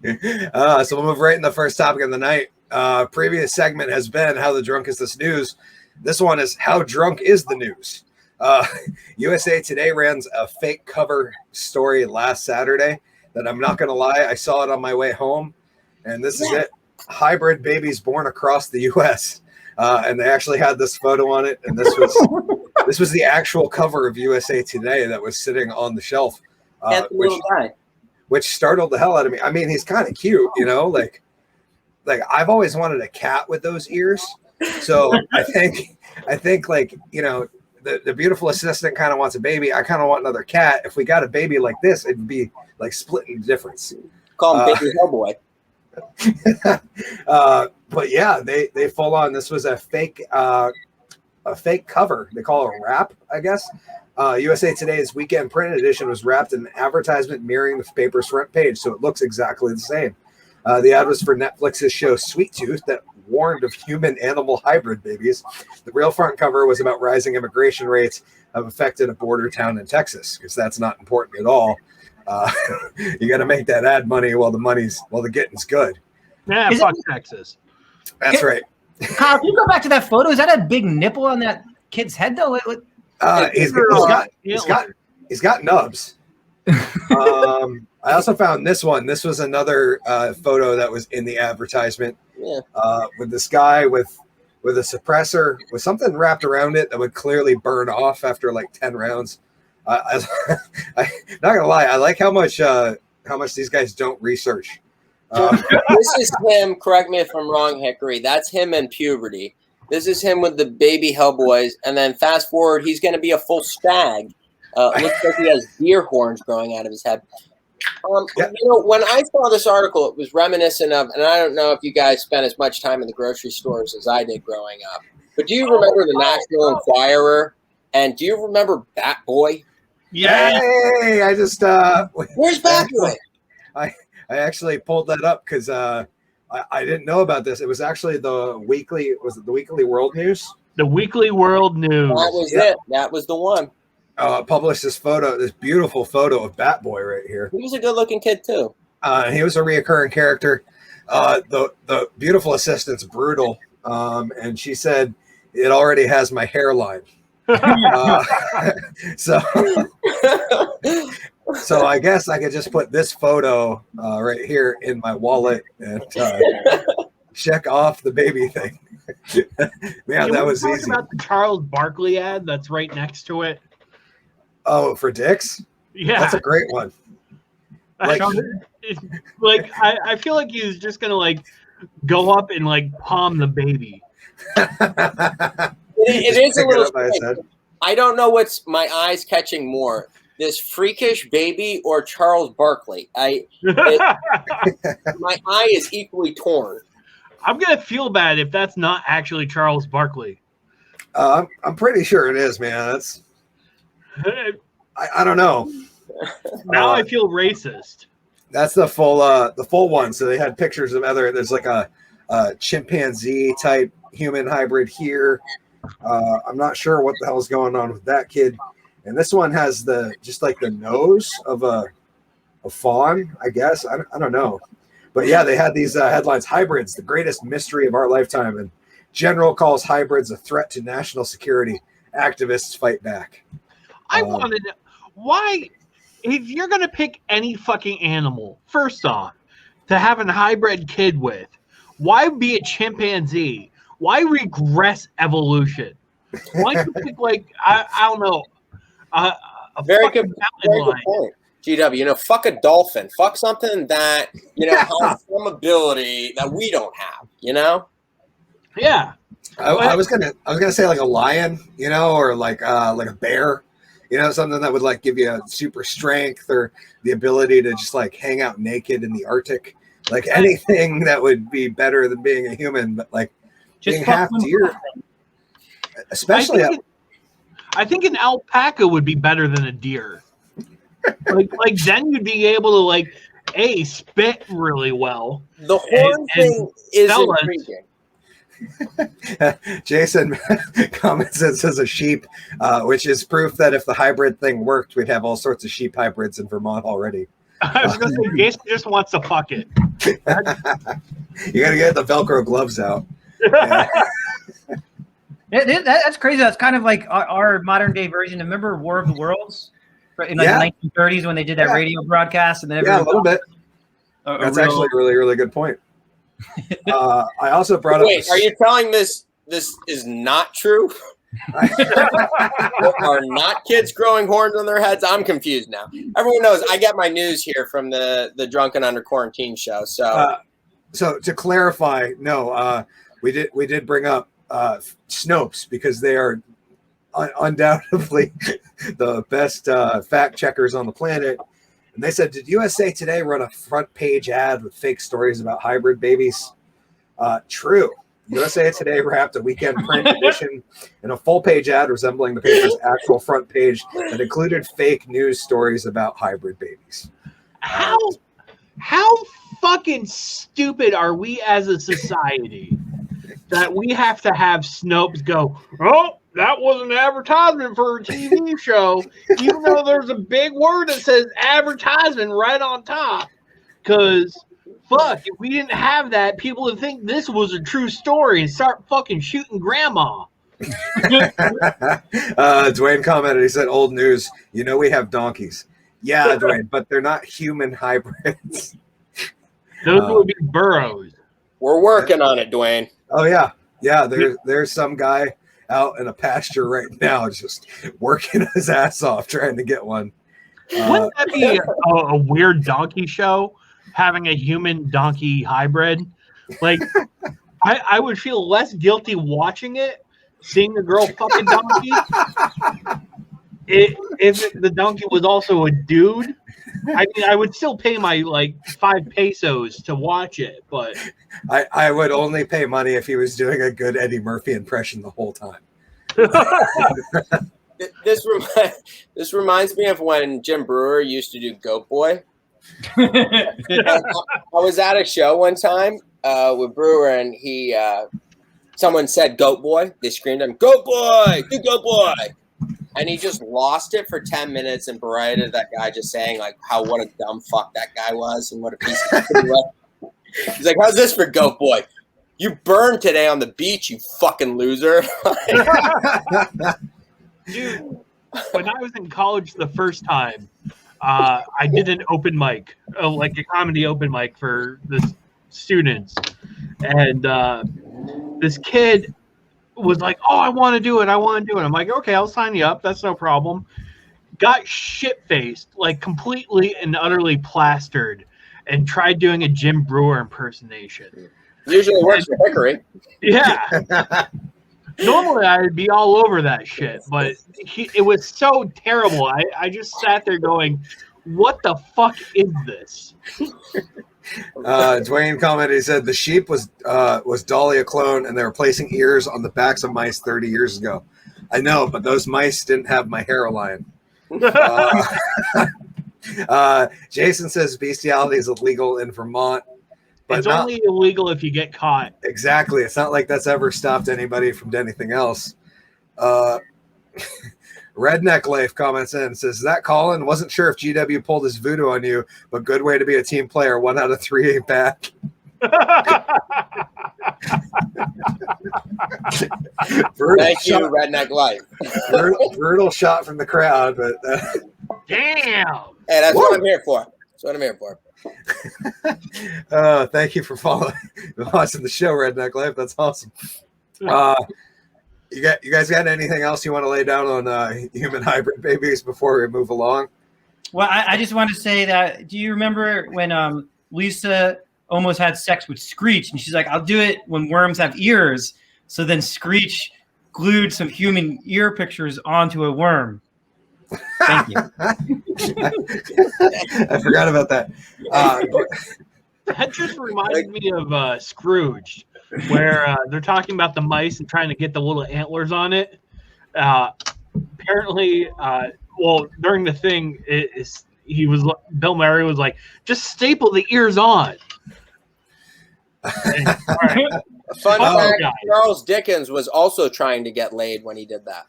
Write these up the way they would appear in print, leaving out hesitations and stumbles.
So we'll move right in the first topic of the night. Previous segment has been How the Drunk Is This News. This one is How Drunk Is the News? USA Today ran a fake cover story last Saturday that I'm not going to lie, I saw it on my way home. And this is it. Hybrid babies born across the U.S. And they actually had this photo on it. And this was the actual cover of USA Today that was sitting on the shelf. Which startled the hell out of me. I mean, he's kind of cute, you know, like I've always wanted a cat with those ears. So I think like, you know, the beautiful assistant kind of wants a baby. I kind of want another cat. If we got a baby like this, it'd be like splitting the difference. Call him Baby Hellboy. But yeah, they full on. This was a fake cover. They call it a wrap, I guess. USA Today's weekend printed edition was wrapped in an advertisement mirroring the paper's front page, so it looks exactly the same. The ad was for Netflix's show Sweet Tooth that warned of human-animal hybrid babies. The real front cover was about rising immigration rates have affected a border town in Texas, because that's not important at all. You got to make that ad money while the getting's good. Yeah, fuck Texas. That's right. Kyle, can you go back to that photo? Is that a big nipple on that kid's head, though? He's got nubs. I also found this one. This was another photo that was in the advertisement. Yeah. With this guy with a suppressor with something wrapped around it that would clearly burn off after like 10 rounds. I'm not gonna lie. I like how much these guys don't research. This is him. Correct me if I'm wrong, Hickory. That's him in puberty. This is him with the baby Hellboys, and then fast forward, he's going to be a full stag. Looks like he has deer horns growing out of his head. You know, when I saw this article, it was reminiscent of, and I don't know if you guys spent as much time in the grocery stores as I did growing up, but do you remember the National Enquirer? And do you remember Bat Boy? Yeah. Hey, I just where's Bat Boy? I actually pulled that up because I didn't know about this. It was actually the Weekly World News? The Weekly World News. That was it. That was the one. Published this beautiful photo of Bat Boy right here. He was a good-looking kid too. He was a reoccurring character. The beautiful assistant's brutal, and she said it already has my hairline. So I guess I could just put this photo right here in my wallet and check off the baby thing. Man, that was easy. About the Charles Barkley ad that's right next to it. Oh, for dicks? Yeah, that's a great one. I feel like he's just gonna like go up and like palm the baby. It is a little strange. I don't know what's my eyes catching more, this freakish baby or Charles Barkley. My eye is equally torn. I'm gonna feel bad if that's not actually Charles Barkley. I'm pretty sure it is, man. I don't know. Now I feel racist. That's the full one. So they had pictures of there's like a chimpanzee type human hybrid here. I'm not sure what the hell is going on with that kid. And this one has just like the nose of a fawn, I guess. I don't know. But yeah, they had these headlines: hybrids, the greatest mystery of our lifetime. And General calls hybrids a threat to national security. Activists fight back. I wanted to, why, if you're going to pick any fucking animal, first off, to have a hybrid kid with, why be a chimpanzee? Why regress evolution? Why you pick like I don't know a very good point. GW, fuck a dolphin, fuck something that has some ability that we don't have. Yeah. I was gonna say like a lion, or like a bear, something that would like give you a super strength or the ability to just like hang out naked in the Arctic, like anything that would be better than being a human, but like just being half deer, especially. I think an alpaca would be better than a deer. like then you'd be able to like spit really well. The horn thing is intriguing. Jason comments and says a sheep, which is proof that if the hybrid thing worked, we'd have all sorts of sheep hybrids in Vermont already. I was going to say, Jason just wants to fuck it. You got to get the Velcro gloves out. Yeah. That's crazy. That's kind of like our modern day version. Remember War of the Worlds in like the 1930s when they did that radio broadcast, and then a little bit. That's actually a really, really good point. I also brought up. Wait, are you telling this is not true? Are not kids growing horns on their heads? I'm confused now. Everyone knows I get my news here from the Drunken Under Quarantine show. So to clarify, no, we did bring up Snopes because they are undoubtedly the best fact checkers on the planet. And they said, did USA Today run a front page ad with fake stories about hybrid babies? True. USA Today wrapped a weekend print edition in a full-page ad resembling the paper's actual front page that included fake news stories about hybrid babies. How fucking stupid are we as a society that we have to have Snopes go, oh, that was an advertisement for a TV show, even though there's a big word that says advertisement right on top? Because fuck, if we didn't have that, people would think this was a true story and start fucking shooting grandma. Dwayne commented, he said, old news, we have donkeys. Yeah, Dwayne, but they're not human hybrids. Those would be burros. We're working on it, Dwayne. Oh, yeah. Yeah, there's some guy out in a pasture right now just working his ass off trying to get one. Wouldn't that be a weird donkey show? Having a human donkey hybrid, like I would feel less guilty watching it, seeing the girl fucking donkey. If the donkey was also a dude, I mean, I would still pay my like 5 pesos to watch it, but I would only pay money if he was doing a good Eddie Murphy impression the whole time. This reminds me of when Jim Brewer used to do Goat Boy. I was at a show one time with Brewer, and someone said "Goat Boy." They screamed at him, "Goat Boy, do Goat Boy!" And he just lost it for 10 minutes and berated that guy, just saying like what a dumb fuck that guy was and what a piece of shit he was. He's like, "How's this for Goat Boy? You burned today on the beach, you fucking loser." Dude, when I was in college the first time, I did an open mic, like a comedy open mic for the students. And this kid was like, oh, I want to do it. I'm like, okay, I'll sign you up. That's no problem. Got shit-faced, like completely and utterly plastered, and tried doing a Jim Brewer impersonation. Usually works for Hickory. Yeah. Normally, I'd be all over that shit, but it was so terrible. I just sat there going, what the fuck is this? Dwayne commented, he said, the sheep was Dolly a clone, and they were placing ears on the backs of mice 30 years ago. I know, but those mice didn't have my hairline. Jason says bestiality is illegal in Vermont. But it's only illegal if you get caught. Exactly. It's not like that's ever stopped anybody from anything else. Redneck Life comments in and says, that Collen? Wasn't sure if GW pulled his voodoo on you, but good way to be a team player. 1 out of 3 ain't bad. Thank you, Redneck Life. Brutal shot from the crowd, but damn. Hey, that's what I'm here for. That's what I'm here for. Thank you for watching the show, Redneck Life. That's awesome. You guys got anything else you want to lay down on human hybrid babies before we move along? Well, I just want to say that, do you remember when Lisa almost had sex with Screech, and she's like, I'll do it when worms have ears. So then Screech glued some human ear pictures onto a worm. Thank you. I forgot about that. That just reminds me of Scrooge, where they're talking about the mice and trying to get the little antlers on it. Apparently, during the thing, Bill Murray was like, just staple the ears on. And, all right. Fun fact, Charles Dickens was also trying to get laid when he did that.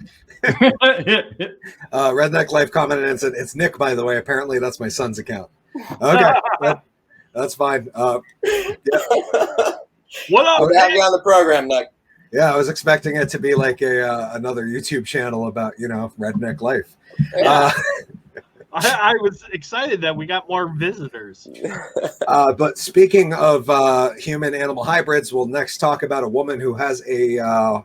Redneck Life commented and said, it's Nick, by the way. Apparently, that's my son's account. Okay. That's fine. What up? Good to have you on the program, Nick. Yeah, I was expecting it to be like another YouTube channel about redneck life. Yeah. I was excited that we got more visitors. But speaking of human-animal hybrids, we'll next talk about a woman who has a